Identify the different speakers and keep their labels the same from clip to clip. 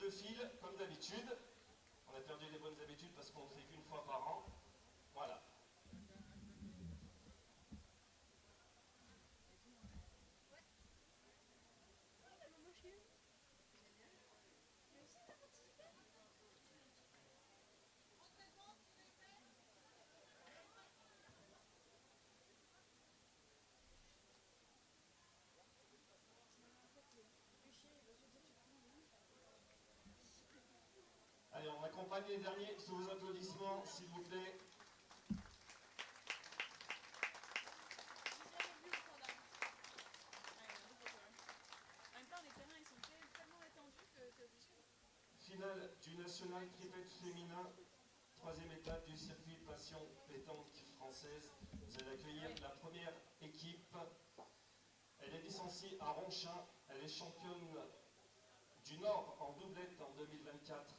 Speaker 1: de fil, comme d'habitude. On a perdu les bonnes habitudes parce qu'on ne fait qu'une fois par an. Voilà. Allez, on accompagne les derniers sous vos applaudissements, s'il vous plaît. Finale du National Cricket féminin, troisième étape du circuit Passion Pétanque française. Vous allez accueillir la première équipe. Elle est licenciée à Ronchin. Elle est championne du Nord en doublette en 2024.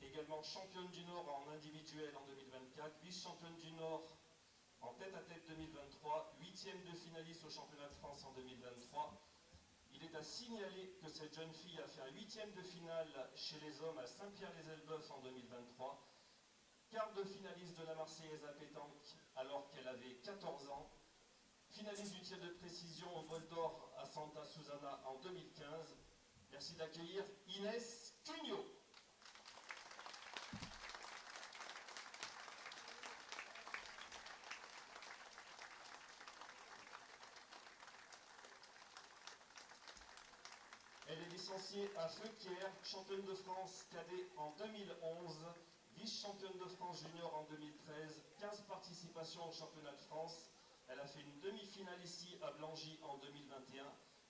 Speaker 1: Également championne du Nord en individuel en 2024. Vice-championne du Nord en tête-à-tête 2023. Huitième de finaliste au championnat de France en 2023. Il est à signaler que cette jeune fille a fait un huitième de finale chez les hommes à Saint-Pierre-les-Elbeuf en 2023. Quart de finaliste de la Marseillaise à pétanque alors qu'elle avait 14 ans. Finaliste du tir de précision au bol d'or à Santa Susana en 2015. Merci d'accueillir Inès Cugnot. Elle est licenciée à Feuquières, championne de France cadet en 2011, vice-championne de France junior en 2013, 15 participations au championnat de France. Elle a fait une demi-finale ici à Blangy en 2021.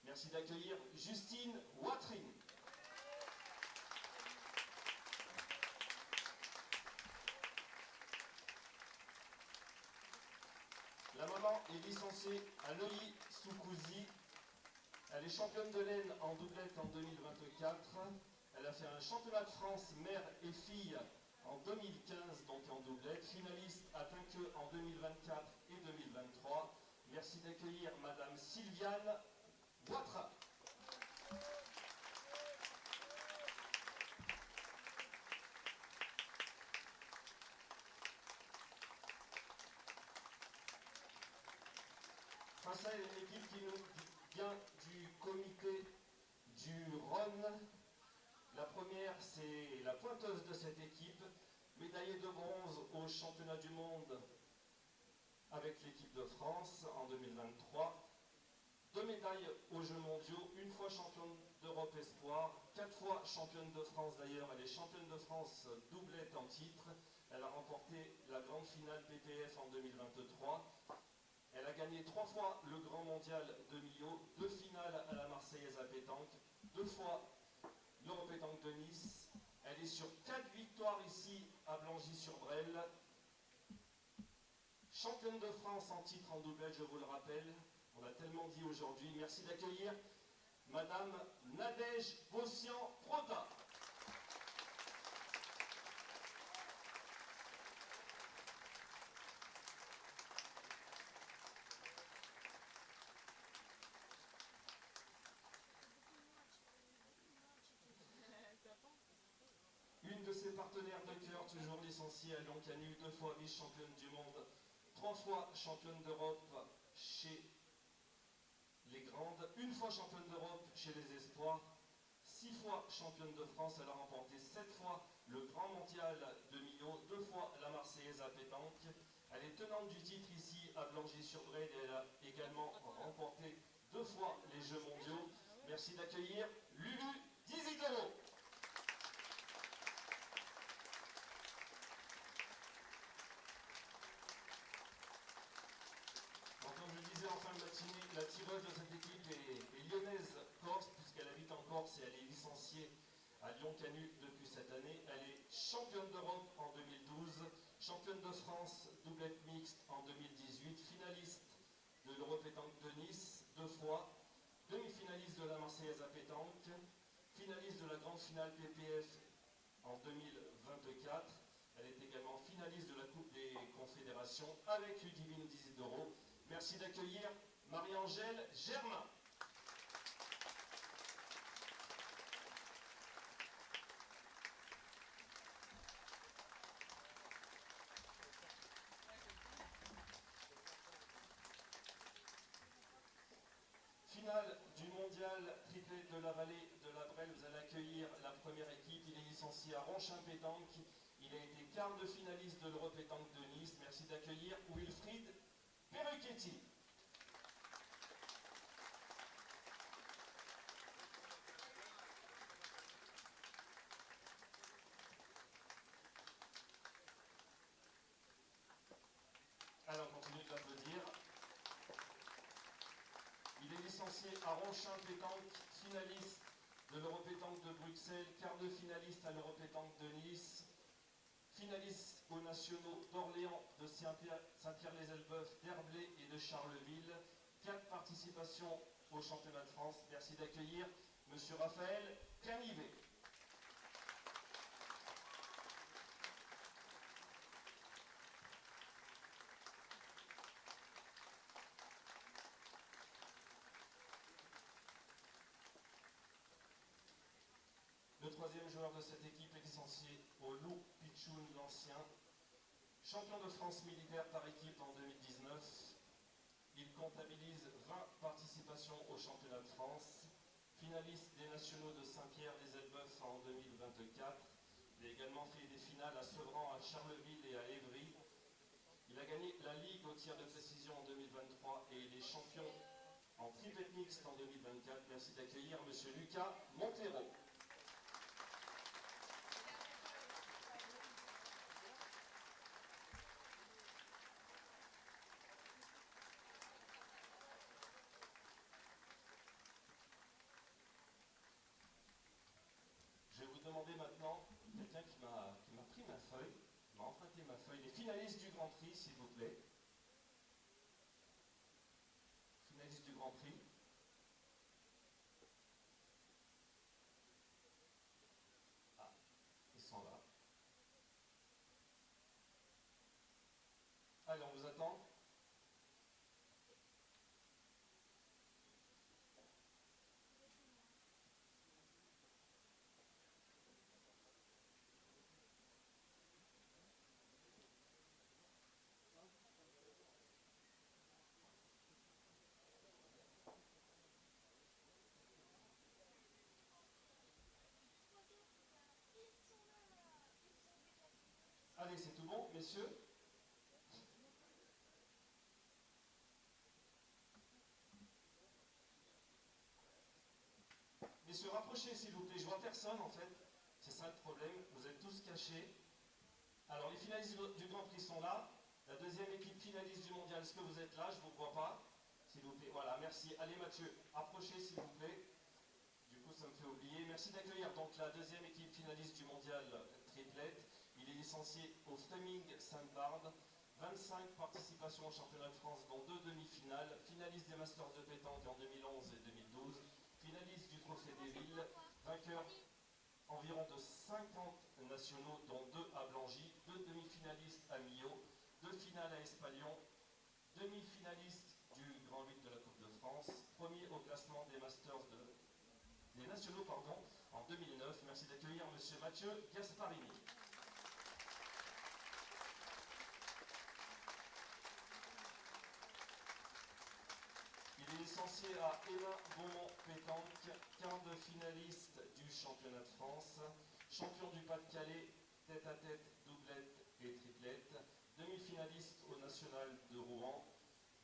Speaker 1: Merci d'accueillir Justine Watrine. La maman est licenciée à Neuilly Soukouzi. Elle est championne de l'Aisne en doublette en 2024. Elle a fait un championnat de France mère et fille en 2015, donc en doublette. Finaliste à Tinqueux en 2024 et 2023. Merci d'accueillir Madame Sylviane Boitra. Face à une équipe qui nous vient du comité du Rhône. La première, c'est la pointeuse de cette équipe, médaillée de bronze au championnat du monde avec l'équipe de France en 2023. 2 médailles aux Jeux mondiaux, une fois championne d'Europe espoir, 4 fois championne de France d'ailleurs. Elle est championne de France doublette en titre. Elle a remporté la grande finale PPF en 2023. Elle a gagné 3 fois le Grand Mondial de Millau, 2 finales à la Marseillaise à pétanque, 2 fois l'Europétanque de Nice. Elle est sur 4 victoires ici à Blangy-sur-Brel. Championne de France en titre en doublette, je vous le rappelle. On l'a tellement dit aujourd'hui. Merci d'accueillir Madame Nadège Bossian-Prota. Une de ses partenaires de cœur, toujours licenciée à Lyon-Canu, 2 fois vice-championne du monde, 3 fois championne d'Europe chez les grandes, 1 fois championne d'Europe chez les espoirs, 6 fois championne de France. Elle a remporté 7 fois le Grand Mondial de Millau, 2 fois la Marseillaise à pétanque. Elle est tenante du titre ici à Blangy-sur-Brel et elle a également remporté 2 fois les Jeux mondiaux. Merci d'accueillir Lulu Dizitero. Comme je disais en fin de matinée, la tireuse de cette équipe est lyonnaise corse, puisqu'elle habite en Corse et elle est licenciée à Lyon-Canu depuis cette année. Elle est championne d'Europe en 2012, championne de France doublette mixte en 2018, finaliste de l'Europétanque de Nice 2 fois, demi-finaliste de la Marseillaise à pétanque, finaliste de la grande finale PPF en 2024. Elle est également finaliste de la Coupe des Confédérations avec Ludivine Dizidoro. Merci d'accueillir Marie-Angèle Germain. triplet de la vallée de la Brelle, vous allez accueillir la première équipe. Il est licencié à Ronchin-Pétanque. Il a été quart de finaliste de l'Europétanque de Nice. Merci d'accueillir Wilfried Perrucchetti. Alors, on continue d'applaudir. Il est licencié à Ronchin-Pétanque, finaliste de l'Europétanque de Bruxelles, quart de finaliste à l'Europétanque de Nice, finaliste aux nationaux d'Orléans, de Saint-Pierre-les-Elbeuf, d'Herblay et de Charleville. 4 participations au championnat de France. Merci d'accueillir M. Raphaël Canivet. Le troisième joueur de cette équipe est licencié au Loup Pichoun l'Ancien, champion de France militaire par équipe en 2019. Il comptabilise 20 participations au championnat de France, finaliste des nationaux de Saint-Pierre-les-Elbeuf en 2024. Il a également fait des finales à Sevran, à Charleville et à Évry. Il a gagné la Ligue au tir de précision en 2023 et il est champion en triplet mixte en 2024. Merci d'accueillir M. Lucas Montero. Je vais vous demander maintenant, quelqu'un qui m'a pris ma feuille, qui m'a emprunté ma feuille, les finalistes du Grand Prix, s'il vous plaît. Finalistes du Grand Prix. Ah, ils sont là. Allez, on vous attend. Allez, c'est tout bon, messieurs? Messieurs, rapprochez s'il vous plaît. Je vois personne en fait. C'est ça le problème. Vous êtes tous cachés. Alors, les finalistes du Grand Prix sont là. La deuxième équipe finaliste du mondial, est-ce que vous êtes là? Je ne vous vois pas. S'il vous plaît. Voilà, merci. Allez, Mathieu, approchez s'il vous plaît. Du coup, ça me fait oublier. Merci d'accueillir donc la deuxième équipe finaliste du mondial triplette. Il est licencié au Fleming Sainte-Barbe. 25 participations au championnat de France, dont 2 demi-finales. Finaliste des Masters de pétanque en 2011 et 2012. Finaliste du Trophée des Villes. Vainqueur environ de 50 nationaux, dont 2 à Blangy. 2 demi-finalistes à Millau. 2 finales à Espalion. Demi-finaliste du Grand 8 de la Coupe de France. Premier au classement des Masters des nationaux en 2009. Merci d'accueillir M. Mathieu Gasparini. Il est licencié à Hénin-Beaumont-Pétanque, quart de finaliste du championnat de France, champion du Pas-de-Calais, tête-à-tête, doublette et triplette, demi-finaliste au national de Rouen,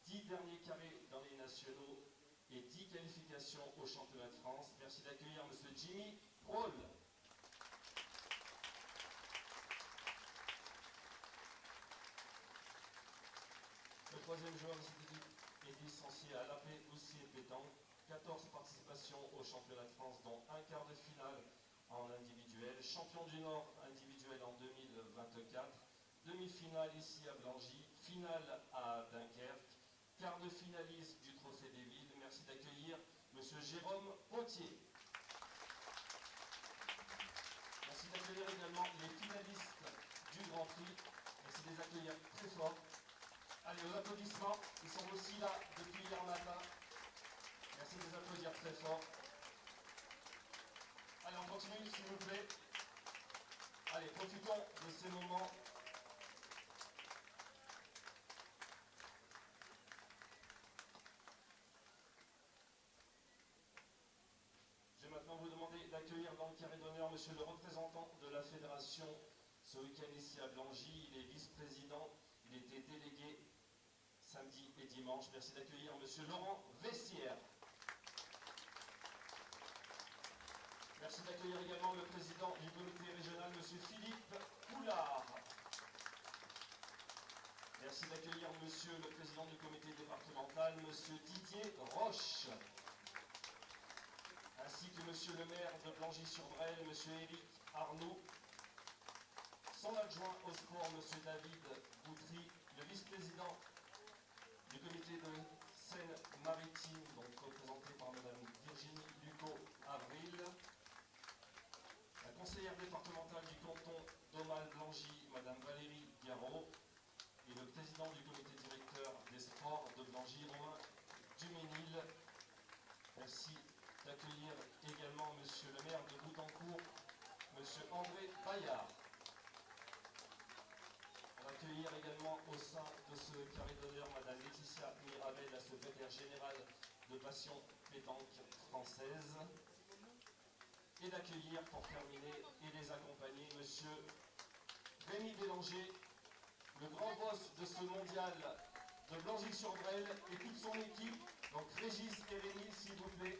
Speaker 1: 10 derniers carrés dans les nationaux et 10 qualifications au championnat de France. Merci d'accueillir M. Jimmy Roll. Le troisième joueur de cette équipe est licencié à l'AP Goussier Pétanque. 14 participations au championnat de France, dont un quart de finale en individuel. Champion du Nord individuel en 2024. Demi-finale ici à Blangy. Finale à Dunkerque. Quart de finaliste du Trophée des Villes. Merci d'accueillir M. Jérôme Potier. Merci d'accueillir également les finalistes du Grand Prix. Merci de les accueillir très fort. Allez, aux applaudissements, ils sont aussi là depuis hier matin. Merci de les applaudir très fort. Allez, on continue s'il vous plaît. Allez, profitons de ces moments. monsieur le représentant de la fédération ce week-end ici à Blangy. Il est vice-président, il était délégué samedi et dimanche. Merci d'accueillir monsieur Laurent Vessière. Merci d'accueillir également le président du comité régional, monsieur Philippe Poulard. Merci d'accueillir monsieur le président du comité départemental, monsieur Didier Roche. Ainsi que monsieur le maire de Blangy-sur-Brel, monsieur Éric Arnaud. Son adjoint au sport, monsieur David Boutry. Le vice-président du comité de Seine-Maritime, donc représenté par madame Virginie Lucot-Avril. La conseillère départementale du canton d'Aumale-Blangy, madame Valérie Garot. Et le président du comité directeur des sports de Blangy, Romain Duménil. Merci d'accueillir également monsieur le maire de Boutancourt, monsieur André Bayard. On va accueillir également au sein de ce carré d'honneur madame Laetitia Mirabel, la secrétaire générale de Passion Pétanque Française. Et d'accueillir pour terminer et les accompagner monsieur Rémi Bélanger, le grand boss de ce mondial de Blangy-sur-Brel et toute son équipe. Donc Régis et Rémi, s'il vous plaît.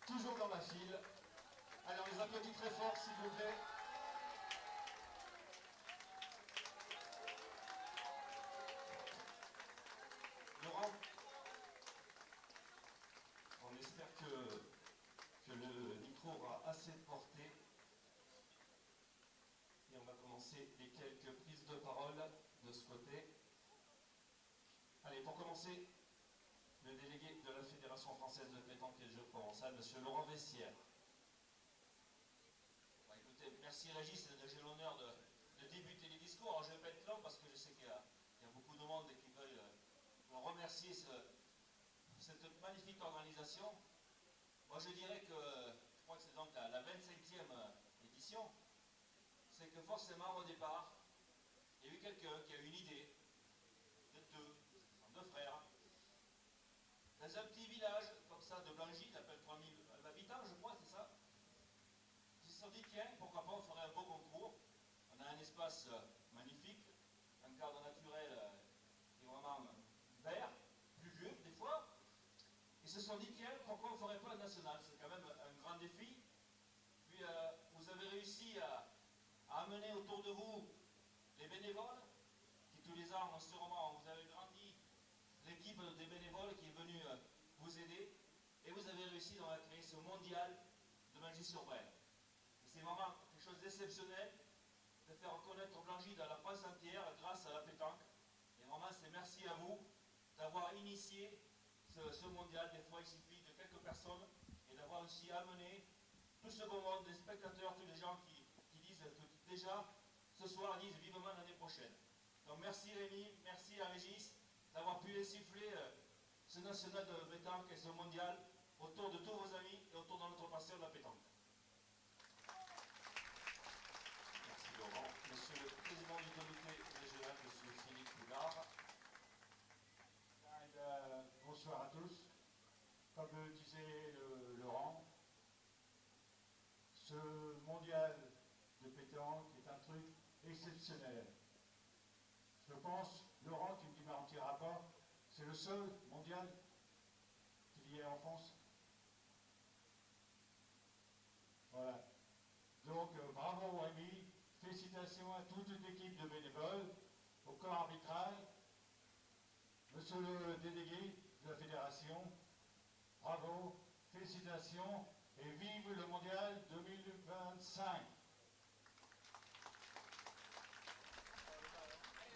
Speaker 1: Toujours dans la file. Alors les applaudit très fort, s'il vous plaît. Laurent, on espère que le micro aura assez de portée. Et on va commencer les quelques prises de parole de ce côté. Allez, pour commencer, le délégué de la Fédération française de pétanque et de jeux provençal, monsieur Laurent Vessière.
Speaker 2: Bon, écoutez, merci Régis, j'ai l'honneur de débuter les discours. Alors je ne vais pas être long parce que je sais qu'il y a beaucoup de monde qui veulent remercier cette magnifique organisation. Moi je dirais que, je crois que c'est donc la 25e édition, c'est que forcément au départ, il y a eu quelqu'un qui a eu une idée, deux frères, dans un petit village comme ça de Blangy, d'à peine 3000 habitants, je crois, c'est ça. Ils se sont dit, tiens, pourquoi pas on ferait un beau concours. On a un espace magnifique, un cadre naturel qui est vraiment vert, pluvieux des fois. Ils se sont dit, tiens, pourquoi on ne ferait pas un national. C'est quand même un grand défi. Puis vous avez réussi à amener autour de vous les bénévoles, qui tous les ans, sûrement, vous avez grandi l'équipe des bénévoles qui est venue vous aider, et vous avez réussi donc, à créer ce mondial de Blangy-sur-Brel. C'est vraiment quelque chose d'exceptionnel de faire reconnaître Blangy dans la France entière grâce à la pétanque. Et vraiment, c'est merci à vous d'avoir initié ce mondial. Des fois, il suffit de quelques personnes et d'avoir aussi amené tout ce beau monde, des spectateurs, tous les gens qui disent que déjà ce soir disent vivement l'année prochaine. Donc merci Rémi, merci à Régis d'avoir pu siffler ce national de pétanque et ce mondial autour de tous vos amis et autour de notre passion de la pétanque.
Speaker 1: Merci Laurent. Monsieur le président du comité régional, monsieur Philippe Poulard.
Speaker 3: Bonsoir à tous. Comme le disait Laurent, ce mondial de pétanque est un truc exceptionnel. Je pense, Laurent, tu ne me démentiras pas, c'est le seul mondial qu'il y ait en France. Voilà. Donc, bravo Rémi, félicitations à toute l'équipe de bénévoles, au corps arbitral, monsieur le délégué de la fédération, bravo, félicitations et vive le mondial 2025.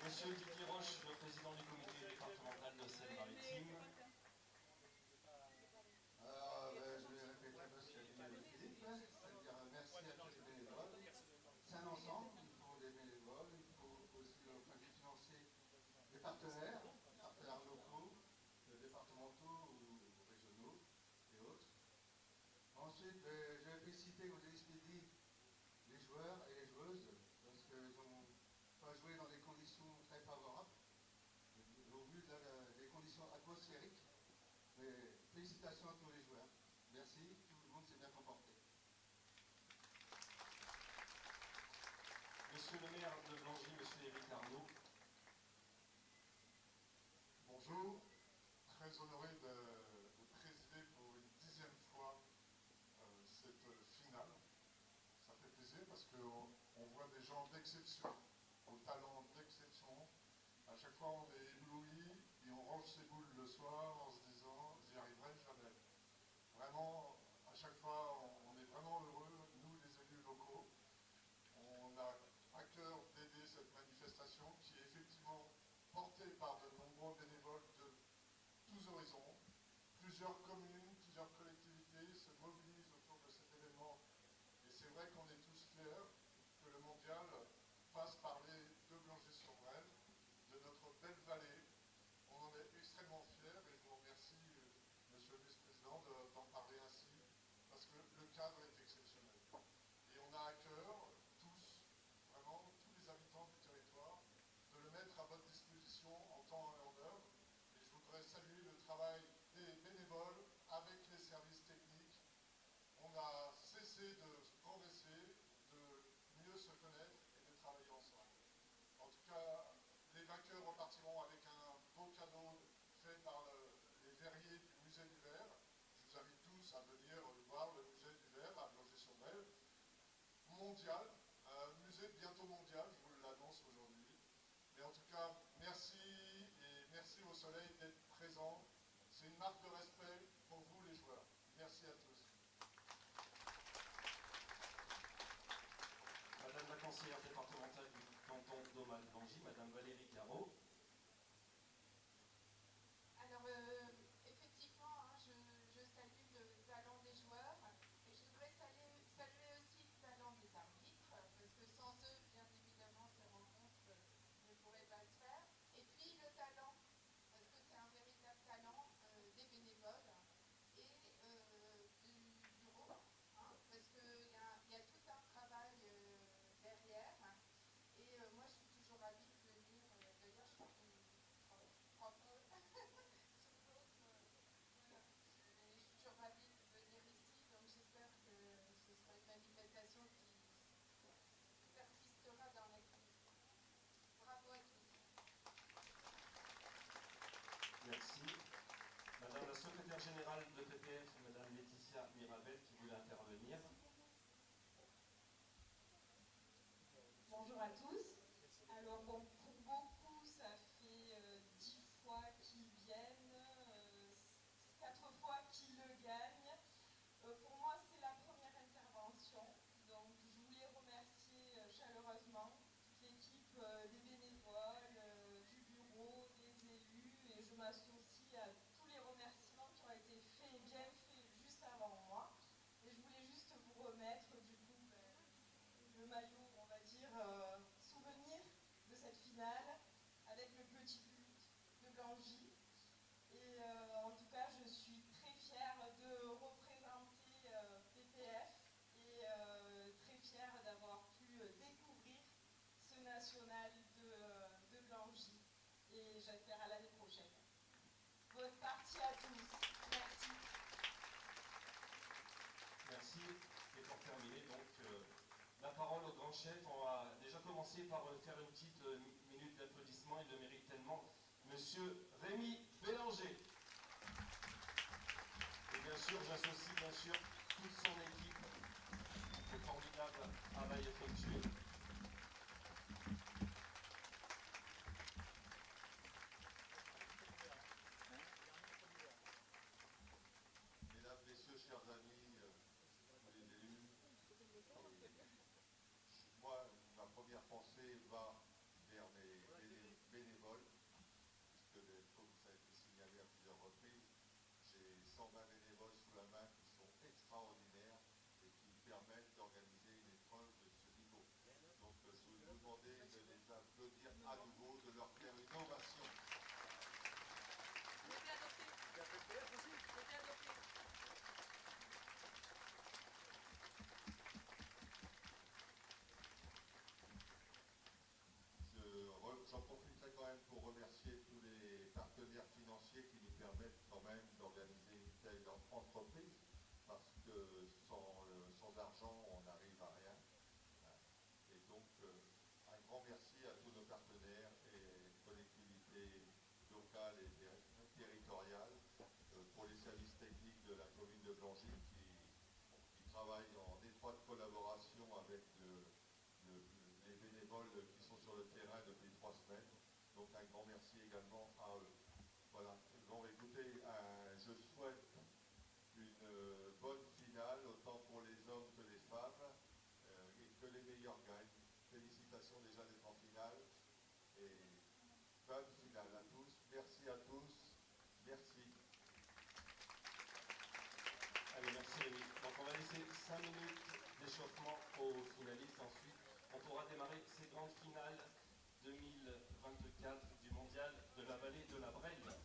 Speaker 1: Monsieur Didier Roche, le président du comité départemental de Seine-Maritime.
Speaker 4: Alors, je vais répéter un peu ce qu'a dit Philippe, c'est-à-dire merci à tous les bénévoles. C'est un ensemble, il faut des bénévoles, il faut aussi, au point de vue financier, des partenaires locaux, départementaux ou régionaux et autres. Ensuite, je vais féliciter, vous avez dit, les joueurs et les joueuses, parce qu'ils n'ont pas joué dans des conditions très favorables, au vu des conditions atmosphériques. Mais félicitations à tous les joueurs. Merci, tout le monde s'est bien comporté.
Speaker 1: Monsieur le maire de Blangy, Monsieur Éric Arnaud.
Speaker 5: Bonjour, très honoré de présider pour une 10e fois cette finale. Ça fait plaisir parce qu'on voit des gens d'exception, au talent d'exception. À chaque fois, on est ébloui et on range ses boules le soir en se disant « j'y arriverai jamais ». Vraiment, à chaque fois, on est vraiment heureux, nous les élus locaux. On a à cœur d'aider cette manifestation qui est effectivement portée par de nombreux bénévoles de tous horizons. Plusieurs communes, plusieurs collectivités se mobilisent autour de cet événement. Et c'est vrai qu'on est tous fiers que le mondial fasse parler de Blangy-sur-Brenne, de notre belle vallée. On en est extrêmement fiers et je vous remercie, monsieur le vice-président, d'en parler ainsi, parce que le cadre est exceptionnel. Et on a à cœur, tous, vraiment, tous les habitants du territoire, de le mettre à votre disposition en temps et en heure. Et je voudrais saluer le travail des bénévoles avec les services techniques. On a cessé de progresser, de mieux se connaître et de travailler ensemble. En tout cas, les vainqueurs repartiront avec un beau cadeau fait par les verriers du musée du Verre. Je vous invite tous à venir voir le musée du Verre à Blangy-sur-Brenne. Mondial, musée bientôt mondial, je vous l'annonce aujourd'hui. Mais en tout cas, merci et merci au Soleil d'être présent. C'est une marque de respect pour vous les joueurs. Merci à tous.
Speaker 1: Madame la conseillère départementale du canton d'Aumale-Blangy, Madame Valérie Carreau.
Speaker 6: Alors, effectivement, hein, je salue le talent des joueurs et je voudrais saluer aussi le talent des arbitres, parce que sans eux, bien évidemment, ces rencontres ne pourraient pas se faire. Et puis le talent, parce que c'est un véritable talent des bénévoles et du groupe, hein, parce qu'il y a tout un travail derrière. Et moi, je suis toujours ravie de venir. D'ailleurs, je crois que sur l'autre, voilà. Et je suis toujours ravie de venir ici, donc j'espère que ce sera une manifestation qui persistera dans la crise. Bravo à tous.
Speaker 1: Merci. Madame la secrétaire générale de PPF, Madame Laetitia Mirabel, qui voulait intervenir.
Speaker 7: Bonjour à tous. Alors bon, pour beaucoup, ça fait 10 fois qu'ils viennent, 4 fois qu'ils le gagnent. Pour moi, c'est la première intervention. Donc je voulais remercier chaleureusement toute l'équipe des bénévoles, du bureau, des élus, et je m'associe à tous les remerciements qui ont été faits, bien faits juste avant moi. Et je voulais juste vous remettre du coup le maillot, on va dire, souvenir de cette finale avec le petit but de Blangy. Et en tout cas, je suis très fière de représenter PPF et très fière d'avoir pu découvrir ce national de Blangy. Et j'espère à l'année prochaine. Bonne partie à tous. Merci.
Speaker 1: Merci. Et pour terminer, donc, la parole au grand chef. On va déjà commencer par faire une petite minute d'applaudissement. Il le mérite tellement. Monsieur Rémi Bélanger. Et bien sûr, j'associe bien sûr toute son équipe au formidable travail effectué.
Speaker 5: Mesdames, Messieurs, chers amis, tous les élus, moi, ma première pensée va vers mes bénévoles, puisque, comme ça a été signalé à plusieurs reprises, j'ai 120 bénévoles sous la main qui sont extraordinaires et qui permettent d'organiser une épreuve de ce niveau. Donc, je vais vous demander de les applaudir à nouveau, de leur faire une ovation. J'en profiterai quand même pour remercier tous les partenaires financiers qui nous permettent quand même d'organiser une telle entreprise, parce que sans argent, on n'arrive à rien. Et donc,
Speaker 8: locales et territoriales, pour les services techniques de la commune de Blangy qui travaillent en étroite collaboration avec les bénévoles qui sont sur le terrain depuis 3 semaines. Donc un grand merci également à eux. Voilà. Bon, écoutez, je souhaite une bonne finale, autant pour les hommes que les femmes, et que les meilleurs gagnent. Félicitations déjà d'être en finale, et bonne finale à tous. Merci à tous. Merci.
Speaker 1: Allez, merci Rémi. Donc on va laisser 5 minutes d'échauffement aux finalistes. Ensuite, on pourra démarrer ces grandes finales 2024 du mondial de la vallée de la Brelle.